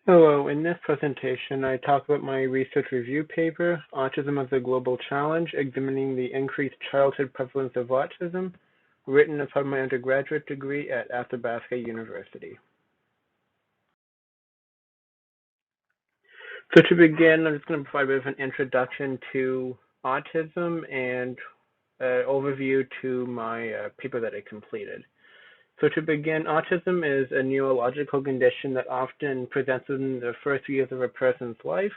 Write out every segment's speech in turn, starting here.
Hello, in this presentation I talk about my research review paper, Autism as a Global Challenge, Examining the Increased Childhood Prevalence of Autism, written as part of my undergraduate degree at Athabasca University. So to begin, I'm just going to provide a bit of an introduction to autism and an overview to my paper that I completed. So to begin, autism is a neurological condition that often presents in the first years of a person's life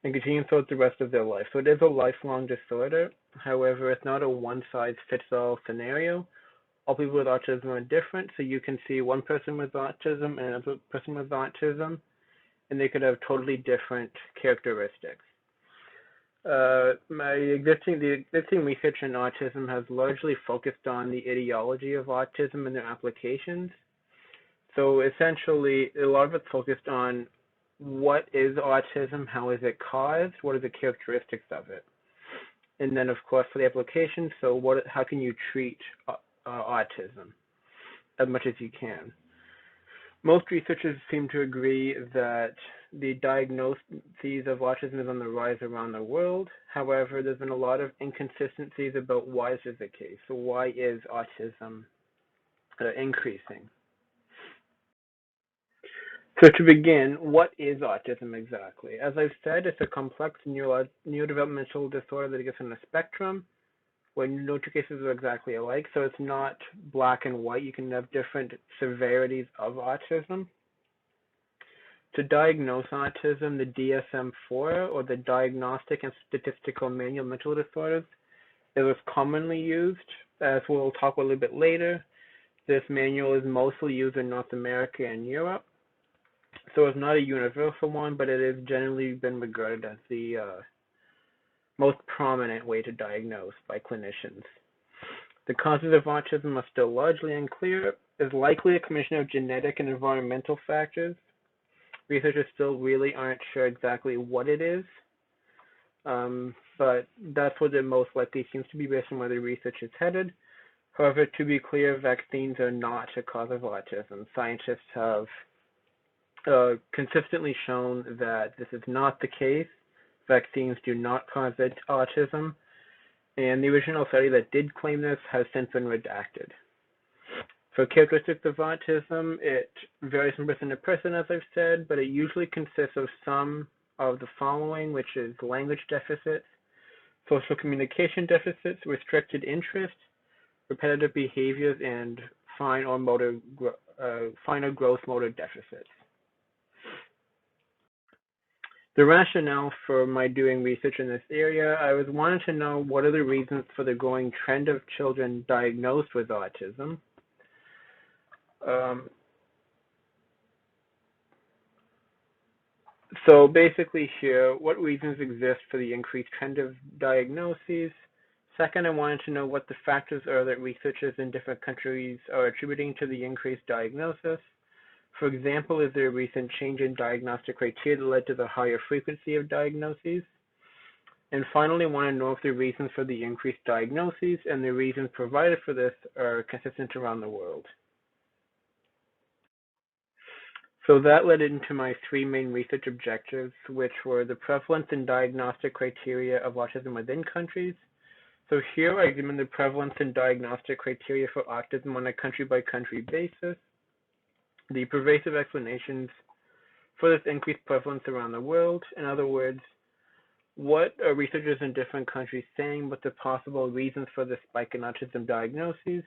and continue throughout the rest of their life. So it is a lifelong disorder. However, it's not a one-size-fits-all scenario. All people with autism are different, so you can see one person with autism and another person with autism, and they could have totally different characteristics. The existing research in autism has largely focused on the etiology of autism and their applications. So essentially, a lot of it's focused on what is autism, how is it caused, what are the characteristics of it, and then of course for the application, so how can you treat autism as much as you can. Most researchers seem to agree that the diagnoses of autism is on the rise around the world. However, there's been a lot of inconsistencies about why this is the case. So why is autism increasing? So to begin, what is autism exactly? As I've said, it's a complex neurodevelopmental disorder that exists on a spectrum where no two cases are exactly alike. So it's not black and white. You can have different severities of autism. To diagnose autism, the DSM-4, or the Diagnostic and Statistical Manual of Mental Disorders, is commonly used. As we'll talk a little bit later, this manual is mostly used in North America and Europe. So it's not a universal one, but it has generally been regarded as the most prominent way to diagnose by clinicians. The causes of autism are still largely unclear. It's likely a combination of genetic and environmental factors. Researchers still really aren't sure exactly what it is, but that's what it most likely seems to be based on where the research is headed. However, to be clear, vaccines are not a cause of autism. Scientists have consistently shown that this is not the case. Vaccines do not cause autism, and the original study that did claim this has since been redacted. For characteristics of autism, it varies from person to person, as I've said, but it usually consists of some of the following, which is language deficits, social communication deficits, restricted interest, repetitive behaviors, and fine or gross motor deficits. The rationale for my doing research in this area, I was wanting to know what are the reasons for the growing trend of children diagnosed with autism. So basically here, what reasons exist for the increased trend of diagnoses? Second, I wanted to know what the factors are that researchers in different countries are attributing to the increased diagnosis. For example, is there a recent change in diagnostic criteria that led to the higher frequency of diagnoses? And finally, I want to know if the reasons for the increased diagnoses and the reasons provided for this are consistent around the world. So that led into my three main research objectives, which were the prevalence and diagnostic criteria of autism within countries. So here I examine the prevalence and diagnostic criteria for autism on a country-by-country basis, the pervasive explanations for this increased prevalence around the world. In other words, what are researchers in different countries saying about the possible reasons for the spike in autism diagnoses?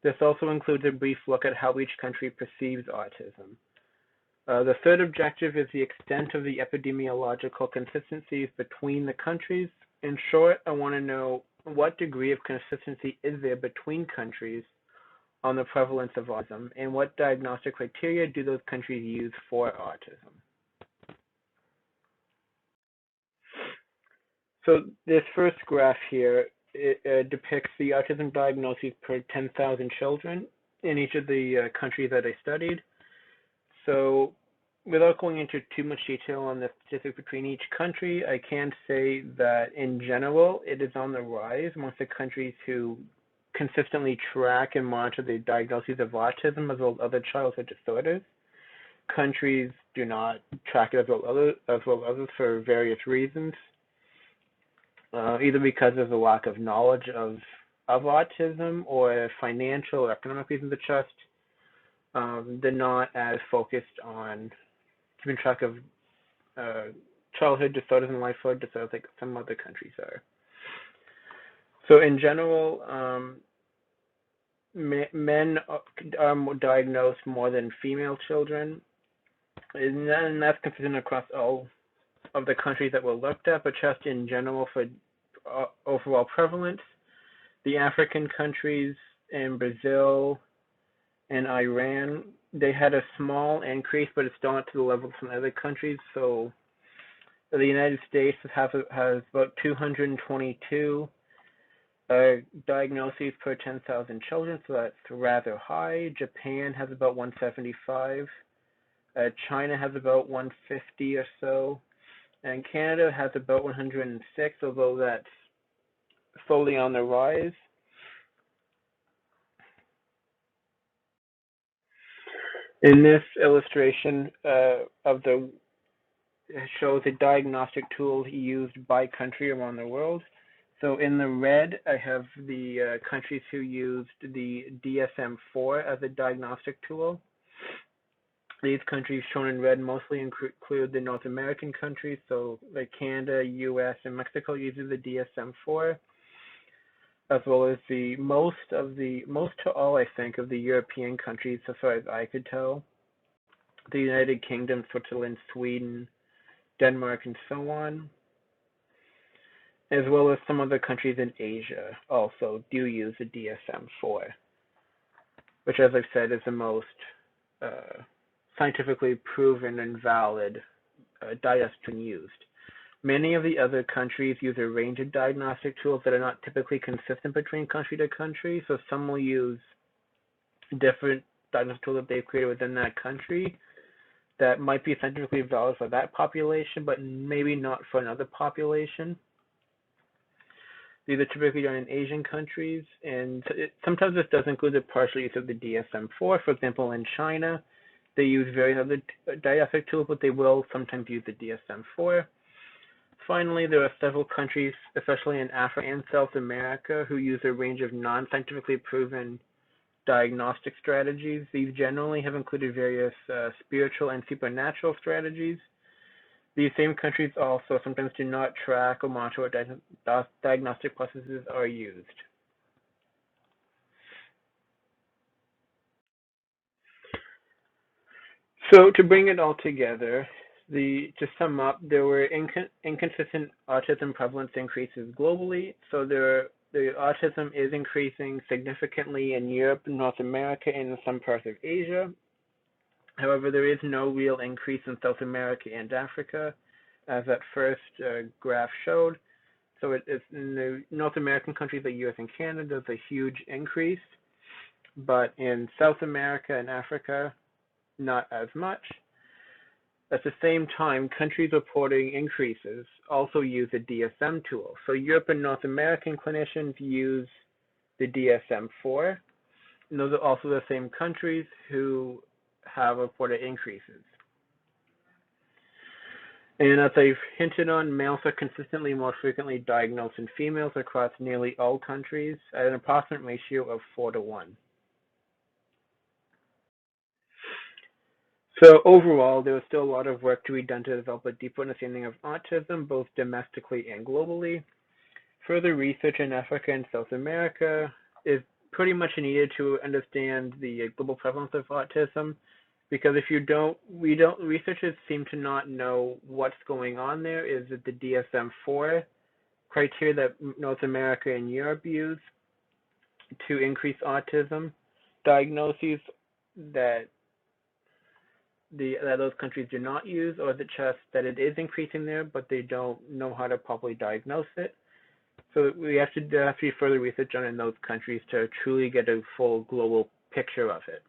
This also includes a brief look at how each country perceives autism. The third objective is the extent of the epidemiological consistencies between the countries. In short, I want to know what degree of consistency is there between countries on the prevalence of autism, and what diagnostic criteria do those countries use for autism. So this first graph here depicts the autism diagnoses per 10,000 children in each of the countries that I studied. So without going into too much detail on the statistics between each country, I can say that in general, it is on the rise amongst the countries who consistently track and monitor the diagnoses of autism as well as other childhood disorders. countries do not track it as well as others for various reasons, either because of the lack of knowledge of autism or financial or economic reasons. Just they're not as focused on keeping track of uh, childhood disorders and life disorders like some other countries are. So in general, men are diagnosed more than female children, and that's consistent across all of the countries that were looked at, but just in general for overall prevalence, the African countries in Brazil and Iran, they had a small increase, but it's still not to the level of some other countries. So the United States has about 222 diagnoses per 10,000 children, so that's rather high. Japan has about 175. China has about 150 or so. And Canada has about 106, although that's slowly on the rise. In this illustration of the shows the diagnostic tools used by country around the world. So in the red, I have the countries who used the DSM-4 as a diagnostic tool. These countries shown in red mostly include the North American countries, so like Canada, US, and Mexico uses the DSM-4, as well as most to all, I think, of the European countries, so far as I could tell. The United Kingdom, Switzerland, Sweden, Denmark, and so on, as well as some other countries in Asia also do use the DSM-4, which, as I've said, is the most scientifically proven and valid diagnostic used. Many of the other countries use a range of diagnostic tools that are not typically consistent between country to country, so some will use different diagnostic tools that they've created within that country that might be scientifically valid for that population, but maybe not for another population. These are typically done in Asian countries, and sometimes this does include the partial use of the DSM-4. For example, in China, they use various other diagnostic tools, but they will sometimes use the DSM-4. Finally, there are several countries, especially in Africa and South America, who use a range of non-scientifically proven diagnostic strategies. These generally have included various spiritual and supernatural strategies. These same countries also sometimes do not track or monitor what diagnostic processes are used. So to bring it all together, to sum up, there were inconsistent autism prevalence increases globally. So the autism is increasing significantly in Europe, North America, and in some parts of Asia. However, there is no real increase in South America and Africa, as that first graph showed. So it's in the North American countries like US and Canada, there's a huge increase, but in South America and Africa, not as much. At the same time, countries reporting increases also use the DSM tool. So Europe and North American clinicians use the DSM-4, and those are also the same countries who have reported increases. And as I've hinted on, males are consistently more frequently diagnosed than females across nearly all countries at an approximate ratio of 4-to-1. So overall, there is still a lot of work to be done to develop a deeper understanding of autism, both domestically and globally. Further research in Africa and South America is pretty much needed to understand the global prevalence of autism, because if you don't, researchers seem to not know what's going on there. Is it the DSM-4 criteria that North America and Europe use to increase autism diagnoses that those countries do not use, or is it just that it is increasing there, but they don't know how to properly diagnose it? So we have to be further research on in those countries to truly get a full global picture of it.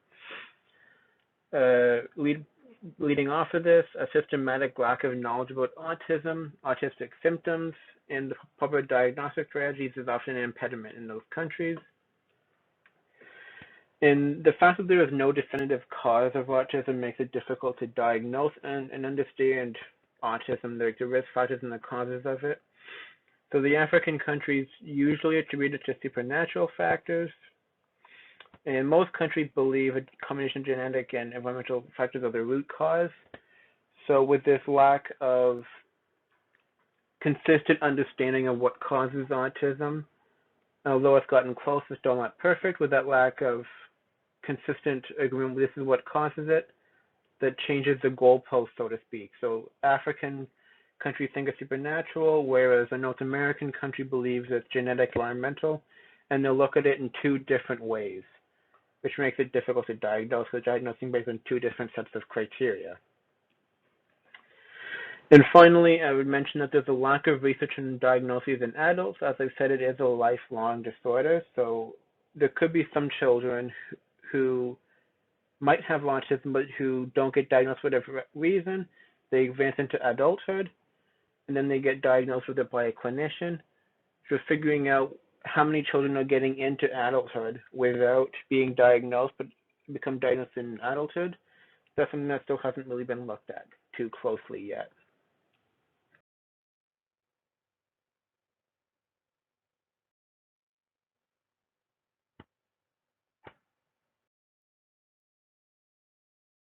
Leading off of this, a systematic lack of knowledge about autism, autistic symptoms, and the proper diagnostic strategies is often an impediment in those countries. And the fact that there is no definitive cause of autism makes it difficult to diagnose and understand autism, like the risk factors and the causes of it. So the African countries usually attribute it to supernatural factors, and most countries believe a combination of genetic and environmental factors are the root cause. So with this lack of consistent understanding of what causes autism, although it's gotten close, it's still not perfect. With that lack of consistent agreement, this is what causes it, that changes the goalpost, so to speak. So African countries think it's supernatural, whereas a North American country believes it's genetic, environmental, and they'll look at it in two different ways, which makes it difficult to diagnose. So diagnosing based on two different sets of criteria. And finally, I would mention that there's a lack of research and diagnoses in adults. As I said, it is a lifelong disorder, so there could be some children who might have autism but who don't get diagnosed for whatever reason. They advance into adulthood, and then they get diagnosed with it by a clinician. So figuring out how many children are getting into adulthood without being diagnosed but become diagnosed in adulthood, that's something that still hasn't really been looked at too closely yet.